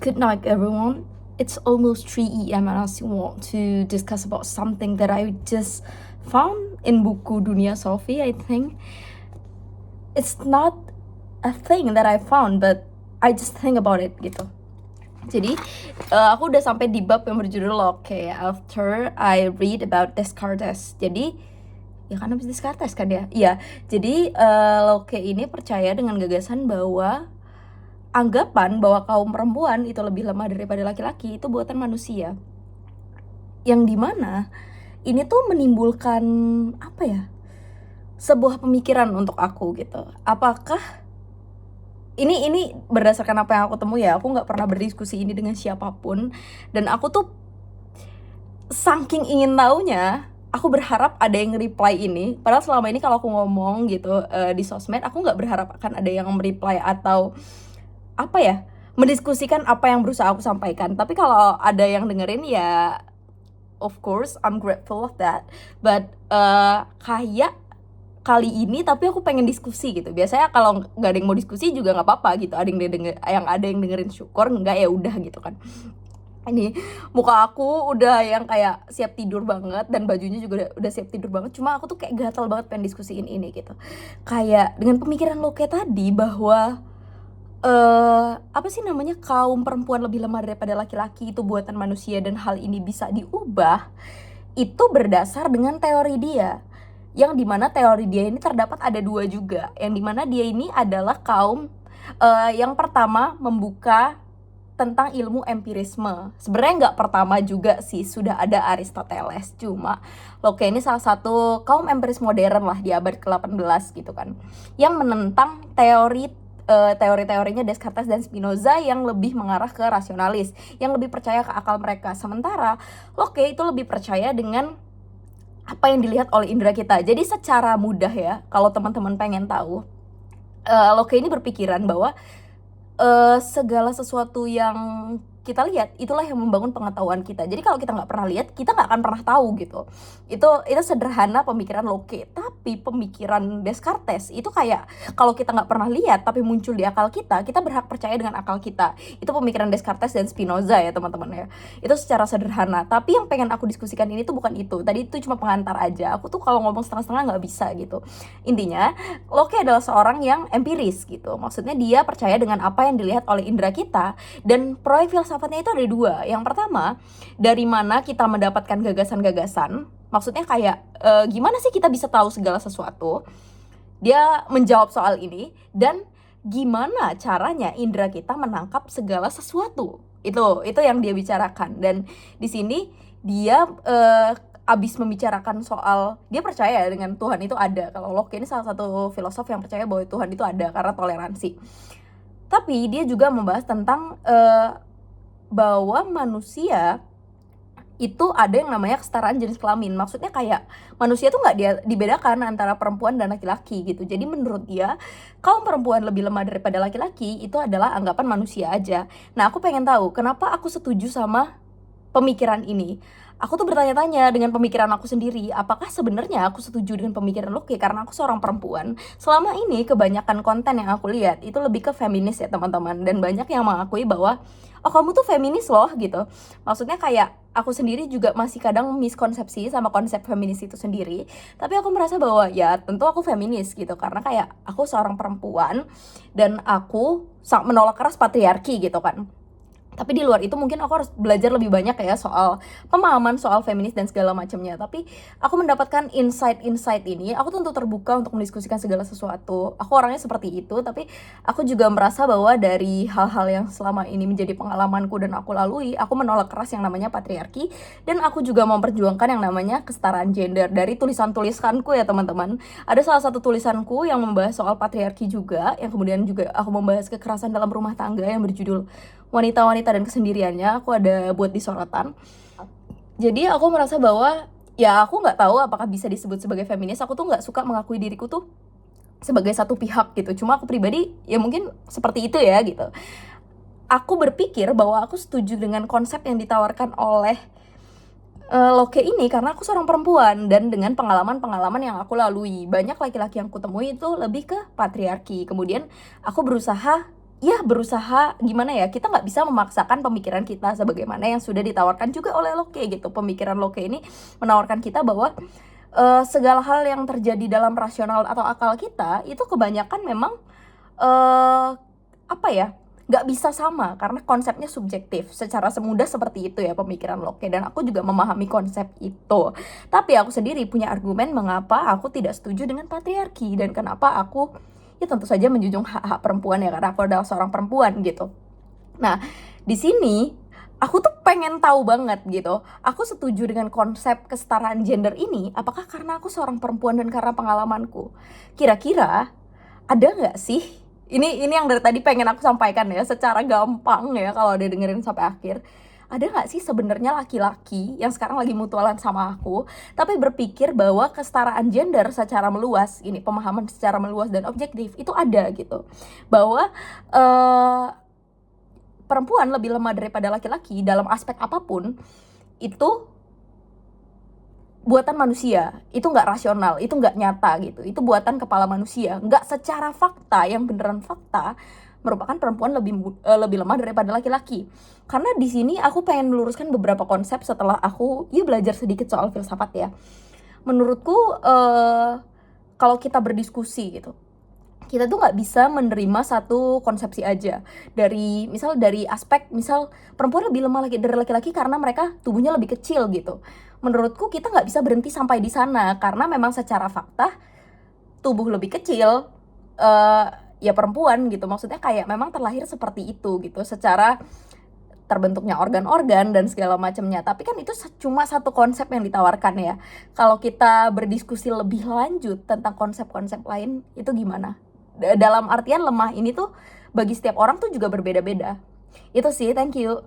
Good night, everyone. It's almost 3 a.m. and I still want to discuss about something that I just found in buku Dunia Sofi, I think. It's not a thing that I found, but I just think about it gitu. Jadi, aku udah sampai di bab yang berjudul Locke after I read about Descartes. Jadi, ya kan habis Descartes kan ya? Iya, jadi Locke ini percaya dengan gagasan bahwa anggapan bahwa kaum perempuan itu lebih lemah daripada laki-laki itu buatan manusia. Yang dimana ini tuh menimbulkan apa ya? Sebuah pemikiran untuk aku gitu. Apakah ini berdasarkan apa yang aku temui ya, aku nggak pernah berdiskusi ini dengan siapapun, dan aku tuh saking ingin taunya, aku berharap ada yang reply ini. Padahal selama ini kalau aku ngomong gitu di sosmed, aku nggak berharap akan ada yang reply atau apa ya, mendiskusikan apa yang berusaha aku sampaikan. Tapi kalau ada yang dengerin ya, of course I'm grateful of that. But kayak kali ini tapi aku pengen diskusi gitu. Biasanya kalau nggak ada yang mau diskusi juga nggak apa-apa gitu. Ada yang dengerin syukur, nggak ya udah gitu kan. Ini muka aku udah yang kayak siap tidur banget dan bajunya juga udah siap tidur banget. Cuma aku tuh kayak gatal banget pengen diskusiin ini gitu. Kayak dengan pemikiran lo kayak tadi bahwa apa sih namanya, kaum perempuan lebih lemah daripada laki-laki itu buatan manusia dan hal ini bisa diubah. Itu berdasar dengan teori dia, yang dimana teori dia ini terdapat ada dua juga, yang dimana dia ini adalah kaum yang pertama membuka tentang ilmu empirisme. Sebenarnya nggak pertama juga sih, sudah ada Aristoteles, cuma Locke ini salah satu kaum empiris modern lah di abad ke-18 gitu kan, yang menentang teori-teorinya Descartes dan Spinoza yang lebih mengarah ke rasionalis, yang lebih percaya ke akal mereka. Sementara Locke itu lebih percaya dengan apa yang dilihat oleh indera kita. Jadi secara mudah ya, kalau teman-teman pengen tahu, Locke ini berpikiran bahwa segala sesuatu yang kita lihat itulah yang membangun pengetahuan kita. Jadi kalau kita nggak pernah lihat, kita nggak akan pernah tahu gitu. Itu sederhana pemikiran Locke. Tapi pemikiran Descartes itu kayak kalau kita nggak pernah lihat tapi muncul di akal kita berhak percaya dengan akal kita. Itu pemikiran Descartes dan Spinoza ya teman-teman ya. Itu secara sederhana. Tapi yang pengen aku diskusikan ini tuh bukan itu. Tadi itu cuma pengantar aja. Aku tuh kalau ngomong setengah-setengah nggak bisa gitu. Intinya Locke adalah seorang yang empiris gitu. Maksudnya dia percaya dengan apa yang dilihat oleh indera kita, dan proyek filsafatnya itu ada dua. Yang pertama, dari mana kita mendapatkan gagasan-gagasan. Maksudnya kayak gimana sih kita bisa tahu segala sesuatu. Dia menjawab soal ini. Dan gimana caranya indera kita menangkap segala sesuatu. Itu yang dia bicarakan. Dan di sini dia abis membicarakan soal dia percaya dengan Tuhan itu ada. Kalau Locke ini salah satu filosof yang percaya bahwa Tuhan itu ada karena toleransi. Tapi dia juga membahas tentang bahwa manusia itu ada yang namanya kesetaraan jenis kelamin. Maksudnya kayak manusia tuh nggak dibedakan antara perempuan dan laki-laki gitu. Jadi menurut dia, kaum perempuan lebih lemah daripada laki-laki itu adalah anggapan manusia aja. Nah, aku pengen tahu kenapa aku setuju sama pemikiran ini. Aku tuh bertanya-tanya dengan pemikiran aku sendiri, apakah sebenarnya aku setuju dengan pemikiran Locke karena aku seorang perempuan. Selama ini kebanyakan konten yang aku lihat itu lebih ke feminis ya teman-teman, dan banyak yang mengakui bahwa oh kamu tuh feminis loh gitu. Maksudnya kayak aku sendiri juga masih kadang miskonsepsi sama konsep feminis itu sendiri. Tapi aku merasa bahwa ya tentu aku feminis gitu, karena kayak aku seorang perempuan dan aku sangat menolak keras patriarki gitu kan. Tapi di luar itu mungkin aku harus belajar lebih banyak ya soal pemahaman soal feminis dan segala macamnya. Tapi aku mendapatkan insight ini, aku tentu terbuka untuk mendiskusikan segala sesuatu. Aku orangnya seperti itu, tapi aku juga merasa bahwa dari hal-hal yang selama ini menjadi pengalamanku dan aku lalui, aku menolak keras yang namanya patriarki, dan aku juga memperjuangkan yang namanya kesetaraan gender. Dari tulisanku ya teman-teman, ada salah satu tulisanku yang membahas soal patriarki juga, yang kemudian juga aku membahas kekerasan dalam rumah tangga yang berjudul Wanita-wanita dan kesendiriannya. Aku ada buat di sorotan. Jadi aku merasa bahwa ya aku nggak tahu apakah bisa disebut sebagai feminis. Aku tuh nggak suka mengakui diriku tuh sebagai satu pihak gitu. Cuma aku pribadi ya mungkin seperti itu ya gitu. Aku berpikir bahwa aku setuju dengan konsep yang ditawarkan oleh Locke ini karena aku seorang perempuan, dan dengan pengalaman-pengalaman yang aku lalui. Banyak laki-laki yang kutemui itu lebih ke patriarki. Kemudian aku berusaha ya berusaha gimana ya, kita nggak bisa memaksakan pemikiran kita sebagaimana yang sudah ditawarkan juga oleh Locke gitu. Pemikiran Locke ini menawarkan kita bahwa segala hal yang terjadi dalam rasional atau akal kita itu kebanyakan memang apa ya, nggak bisa sama karena konsepnya subjektif secara semudah seperti itu ya pemikiran Locke, dan aku juga memahami konsep itu. Tapi aku sendiri punya argumen mengapa aku tidak setuju dengan patriarki dan kenapa aku ya tentu saja menjunjung hak-hak perempuan ya karena aku adalah seorang perempuan gitu. Nah, di sini aku tuh pengen tahu banget gitu. Aku setuju dengan konsep kesetaraan gender ini apakah karena aku seorang perempuan dan karena pengalamanku. Kira-kira ada nggak sih? Ini yang dari tadi pengen aku sampaikan ya secara gampang ya kalau dia dengerin sampai akhir. Ada nggak sih sebenarnya laki-laki yang sekarang lagi mutualan sama aku, tapi berpikir bahwa kesetaraan gender secara meluas, ini pemahaman secara meluas dan objektif itu ada gitu, bahwa perempuan lebih lemah daripada laki-laki dalam aspek apapun itu buatan manusia, itu nggak rasional, itu nggak nyata gitu, itu buatan kepala manusia, nggak secara fakta yang beneran fakta merupakan perempuan lebih lemah daripada laki-laki. Karena di sini aku pengen meluruskan beberapa konsep setelah aku belajar sedikit soal filsafat ya. Menurutku kalau kita berdiskusi gitu, kita tuh nggak bisa menerima satu konsepsi aja dari aspek misal perempuan lebih lemah dari laki-laki karena mereka tubuhnya lebih kecil gitu. Menurutku kita nggak bisa berhenti sampai di sana karena memang secara fakta tubuh lebih kecil ya perempuan gitu, maksudnya kayak memang terlahir seperti itu gitu secara terbentuknya organ-organ dan segala macamnya. Tapi kan itu cuma satu konsep yang ditawarkan ya. Kalau kita berdiskusi lebih lanjut tentang konsep-konsep lain itu gimana? Dalam artian lemah ini tuh bagi setiap orang tuh juga berbeda-beda. Itu sih, thank you.